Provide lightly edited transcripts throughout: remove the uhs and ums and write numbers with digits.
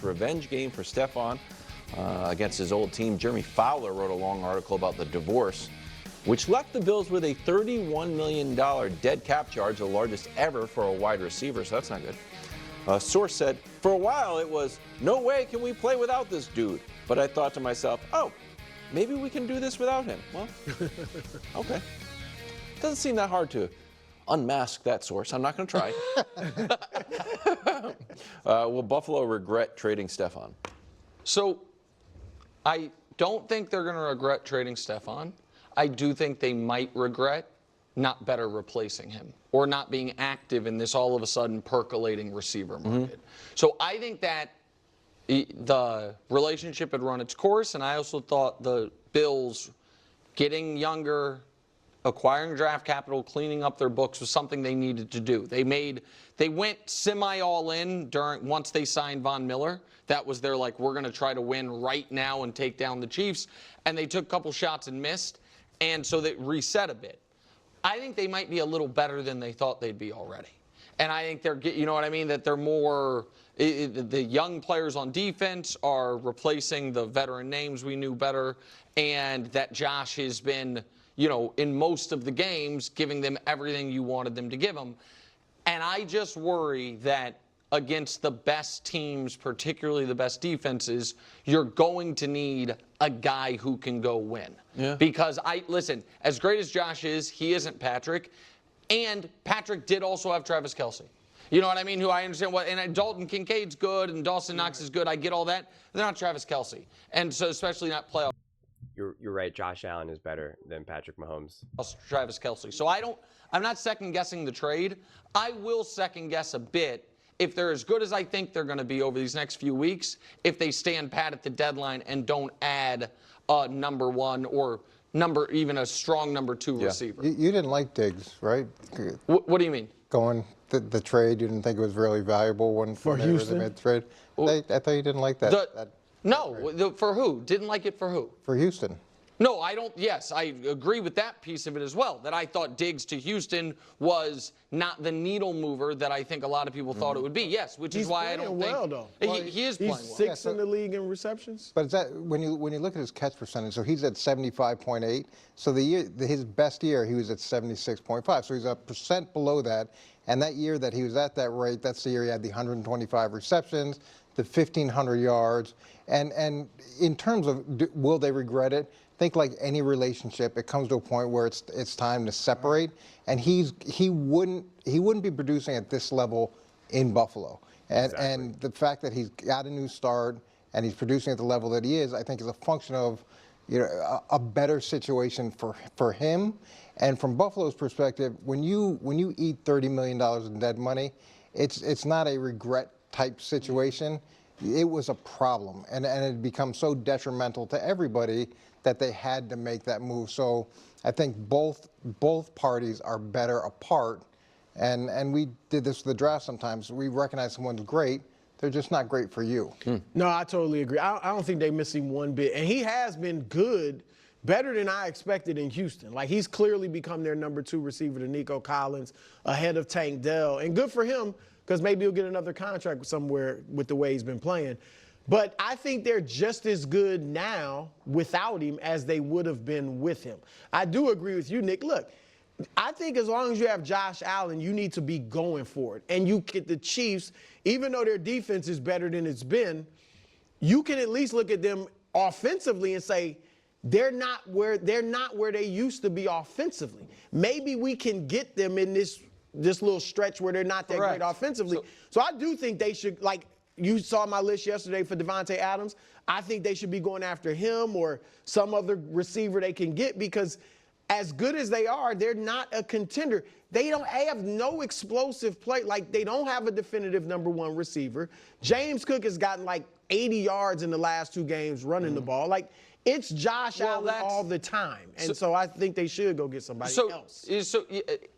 revenge game for Stefon against his old team. Jeremy Fowler wrote a long article about the divorce, which left the Bills with a $31 million dead cap charge, the largest ever for a wide receiver, so that's not good. A source said, for a while it was, no way can we play without this dude. But I thought to myself, oh, maybe we can do this without him. Well, okay. Doesn't seem that hard to unmask that source. I'm not going to try. Will Buffalo regret trading Stefon? So I don't think they're going to regret trading Stefon. I do think they might regret not better replacing him or not being active in this all of a sudden percolating receiver market. So I think that the relationship had run its course, and I also thought the Bills getting younger, acquiring draft capital, cleaning up their books was something they needed to do. They went semi all in once they signed Von Miller. That was their we're going to try to win right now and take down the Chiefs, and they took a couple shots and missed, and so they reset a bit. I think they might be a little better than they thought they'd be already. And I think you know what I mean, that they're more, the young players on defense are replacing the veteran names we knew better, and that Josh has been, in most of the games, giving them everything you wanted them to give them. And I just worry that against the best teams, particularly the best defenses, you're going to need a guy who can go win. Yeah. Because listen, as great as Josh is, he isn't Patrick. And Patrick did also have Travis Kelce. You know what I mean? Who I understand and Dalton Kincaid's good and Dawson Knox is good. I get all that. They're not Travis Kelce. And so especially not playoff. You're right. Josh Allen is better than Patrick Mahomes. Travis Kelce. So I'm not second guessing the trade. I will second guess a bit if they're as good as I think they're going to be over these next few weeks, if they stand pat at the deadline and don't add a number one or even a strong number two receiver. You didn't like Diggs, right? What do you mean? Going the trade, you didn't think it was really valuable for Houston? They made the trade. I thought you didn't like that. For who? Didn't like it for who? For Houston. No, I don't. Yes, I agree with that piece of it as well, that I thought Diggs to Houston was not the needle mover that I think a lot of people thought it would be. Yes, which is why I don't think. Well, though. He is playing well. He's sixth in the league in receptions. But is that when you look at his catch percentage, so he's at 75.8. So his best year he was at 76.5. So he's a percent below that. And that year that he was at that rate, that's the year he had the 125 receptions, the 1,500 yards. And in terms of will they regret it? I think like any relationship, it comes to a point where it's time to separate, and he wouldn't be producing at this level in Buffalo, and the fact that he's got a new start and he's producing at the level that he is, I think is a function of a better situation for him. And from Buffalo's perspective, when you eat $30 million in dead money, it's not a regret type situation. It was a problem, and it becomes so detrimental to everybody that they had to make that move. So I think both parties are better apart, and we did this with the draft sometimes. We recognize someone's great, they're just not great for you. No, I totally agree. I don't think they miss him one bit, and he has been good, better than I expected in Houston. Like, he's clearly become their number 2 receiver to Nico Collins, ahead of Tank Dell, and good for him, because maybe he'll get another contract somewhere with the way he's been playing. But I think they're just as good now without him as they would have been with him. I do agree with you, Nick. Look, I think as long as you have Josh Allen, you need to be going for it. And you get the Chiefs, even though their defense is better than it's been, you can at least look at them offensively and say, they're not where they used to be offensively. Maybe we can get them in this little stretch where they're not that great offensively. So I do think they should, like, you saw my list yesterday for Devontae Adams. I think they should be going after him or some other receiver they can get, because as good as they are, they're not a contender. They have no explosive play. Like, they don't have a definitive number 1 receiver. James Cook has gotten like 80 yards in the last 2 games running the ball. Like, it's Josh Allen all the time. And so I think they should go get somebody else. So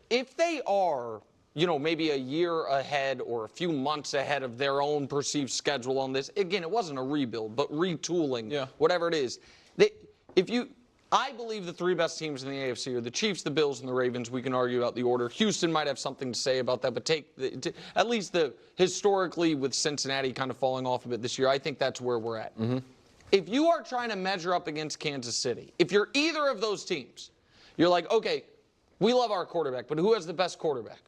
if they are, maybe a year ahead or a few months ahead of their own perceived schedule on this, again, it wasn't a rebuild, but retooling, whatever it is. I believe the three best teams in the AFC are the Chiefs, the Bills, and the Ravens. We can argue about the order. Houston might have something to say about that, but at least historically with Cincinnati kind of falling off a bit this year, I think that's where we're at. Mm-hmm. If you are trying to measure up against Kansas City, if you're either of those teams, you're like, okay, we love our quarterback, but who has the best quarterback?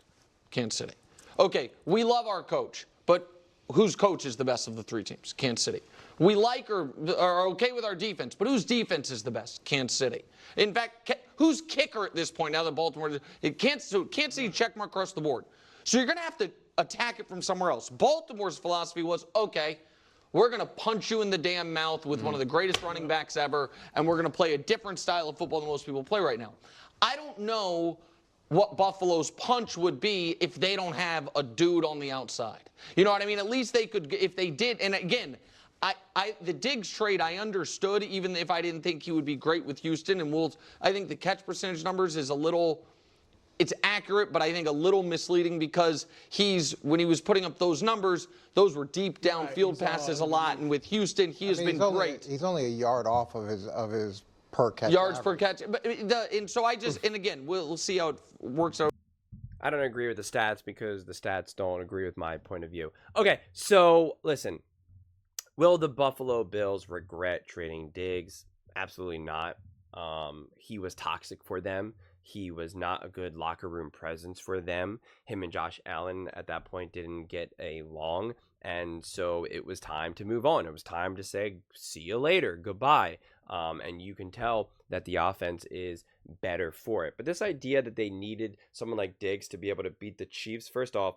Kansas City. Okay, we love our coach, but whose coach is the best of the three teams? Kansas City. We like or are okay with our defense, but whose defense is the best? Kansas City. In fact, who's kicker at this point now that Baltimore Kansas City checkmark across the board. So you're going to have to attack it from somewhere else. Baltimore's philosophy was, okay, we're going to punch you in the damn mouth with one of the greatest running backs ever, and we're going to play a different style of football than most people play right now. I don't know what Buffalo's punch would be if they don't have a dude on the outside. You know what I mean? At least they could, if they did, and again, the Diggs trade I understood, even if I didn't think he would be great with Houston. And I think the catch percentage numbers is it's accurate, but I think a little misleading because when he was putting up those numbers, those were deep downfield passes a lot. And with Houston, he has been great. He's only a yard off of his per catch. Yards per catch. And again, we'll see how it works out. I don't agree with the stats because the stats don't agree with my point of view. Okay, so listen. Will the Buffalo Bills regret trading Diggs? Absolutely not. He was toxic for them. He was not a good locker room presence for them. Him and Josh Allen at that point didn't get along, and so it was time to move on. It was time to say, see you later, goodbye. And you can tell that the offense is better for it. But this idea that they needed someone like Diggs to be able to beat the Chiefs, first off,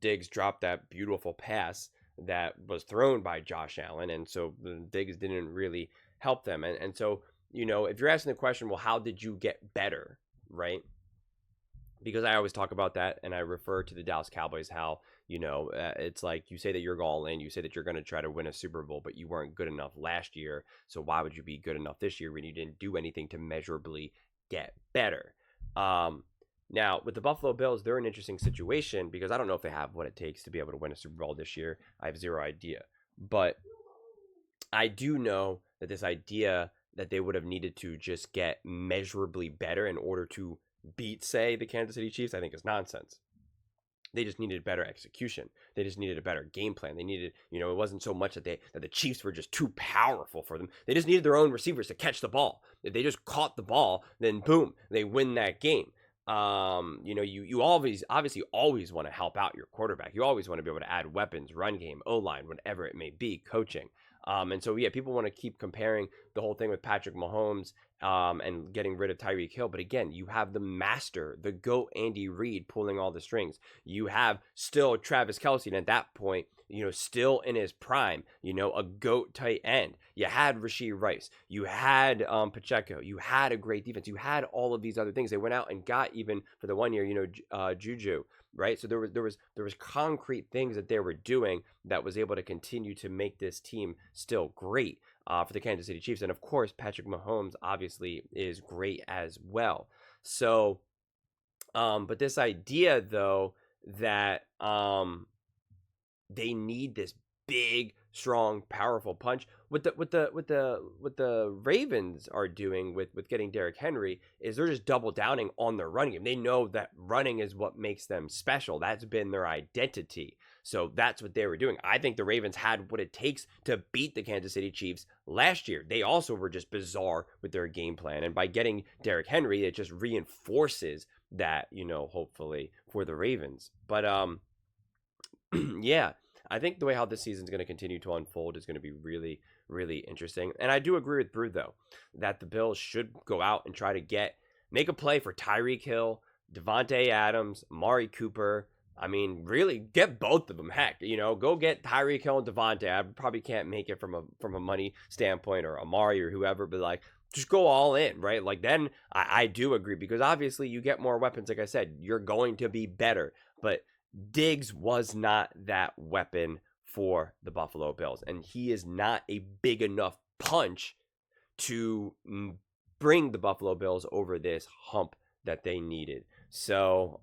Diggs dropped that beautiful pass that was thrown by Josh Allen, and so Diggs didn't really help them. And so, if you're asking the question, well, how did you get better, right? Because I always talk about that, and I refer to the Dallas Cowboys, how, it's like you say that you're all in, you say that you're going to try to win a Super Bowl, but you weren't good enough last year, so why would you be good enough this year when you didn't do anything to measurably get better? Now, with the Buffalo Bills, they're an interesting situation because I don't know if they have what it takes to be able to win a Super Bowl this year. I have zero idea. But I do know that this idea that they would have needed to just get measurably better in order to beat, say, the Kansas City Chiefs, I think is nonsense. They just needed better execution. They just needed a better game plan. They needed, it wasn't so much that the Chiefs were just too powerful for them. They just needed their own receivers to catch the ball. If they just caught the ball, then boom, they win that game. You obviously always want to help out your quarterback. You always want to be able to add weapons, run game, O-line, whatever it may be, coaching. And so, people want to keep comparing the whole thing with Patrick Mahomes and getting rid of Tyreek Hill. But again, you have the master, the GOAT Andy Reid pulling all the strings. You have still Travis Kelce, and at that point, still in his prime, a GOAT tight end. You had Rashee Rice. You had Pacheco. You had a great defense. You had all of these other things. They went out and got, even for the 1 year, Juju. Right, so there was concrete things that they were doing that was able to continue to make this team still great for the Kansas City Chiefs, and of course Patrick Mahomes obviously is great as well. So, but this idea though that they need this big, strong, powerful punch. What the Ravens are doing with getting Derrick Henry is they're just double downing on their running game. They know that running is what makes them special. That's been their identity. So that's what they were doing. I think the Ravens had what it takes to beat the Kansas City Chiefs last year. They also were just bizarre with their game plan. And by getting Derrick Henry, it just reinforces that, hopefully for the Ravens. But yeah. I think the way how this season is going to continue to unfold is going to be really, really interesting. And I do agree with Brew, though, that the Bills should go out and try to make a play for Tyreek Hill, Devontae Adams, Amari Cooper. I mean, really get both of them. Heck, go get Tyreek Hill and Devontae. I probably can't make it from a money standpoint, or Amari or whoever, but just go all in, right? Then I do agree, because obviously you get more weapons. Like I said, you're going to be better, but Diggs was not that weapon for the Buffalo Bills, and he is not a big enough punch to bring the Buffalo Bills over this hump that they needed. So,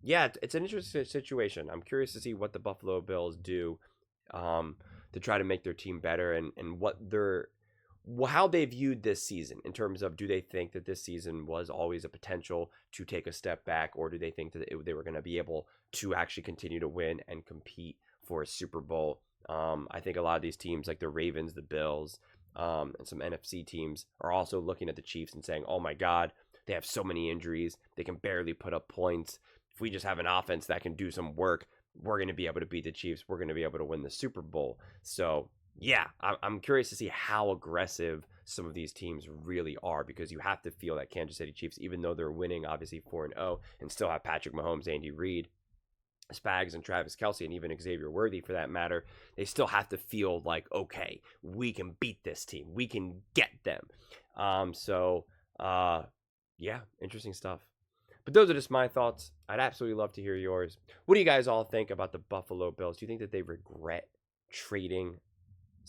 it's an interesting situation. I'm curious to see what the Buffalo Bills do to try to make their team better, and what how they viewed this season in terms of, do they think that this season was always a potential to take a step back, or do they think that they were going to be able to actually continue to win and compete for a Super Bowl? I think a lot of these teams, like the Ravens, the Bills, and some NFC teams, are also looking at the Chiefs and saying, oh my God, they have so many injuries. They can barely put up points. If we just have an offense that can do some work, we're going to be able to beat the Chiefs. We're going to be able to win the Super Bowl. So yeah, I'm curious to see how aggressive some of these teams really are, because you have to feel that Kansas City Chiefs, even though they're winning obviously 4-0 and still have Patrick Mahomes, Andy Reid, Spags, and Travis Kelce, and even Xavier Worthy for that matter, they still have to feel like, okay, we can beat this team. We can get them. Yeah, interesting stuff. But those are just my thoughts. I'd absolutely love to hear yours. What do you guys all think about the Buffalo Bills? Do you think that they regret trading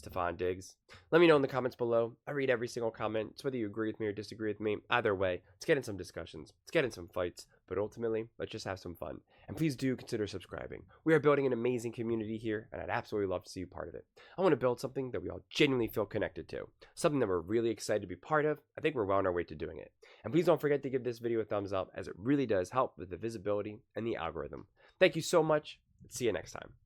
Stefon Diggs? Let me know in the comments below. I read every single comment. It's whether you agree with me or disagree with me. Either way, let's get in some discussions. Let's get in some fights. But ultimately, let's just have some fun. And please do consider subscribing. We are building an amazing community here, and I'd absolutely love to see you part of it. I want to build something that we all genuinely feel connected to. Something that we're really excited to be part of. I think we're well on our way to doing it. And please don't forget to give this video a thumbs up, as it really does help with the visibility and the algorithm. Thank you so much. See you next time.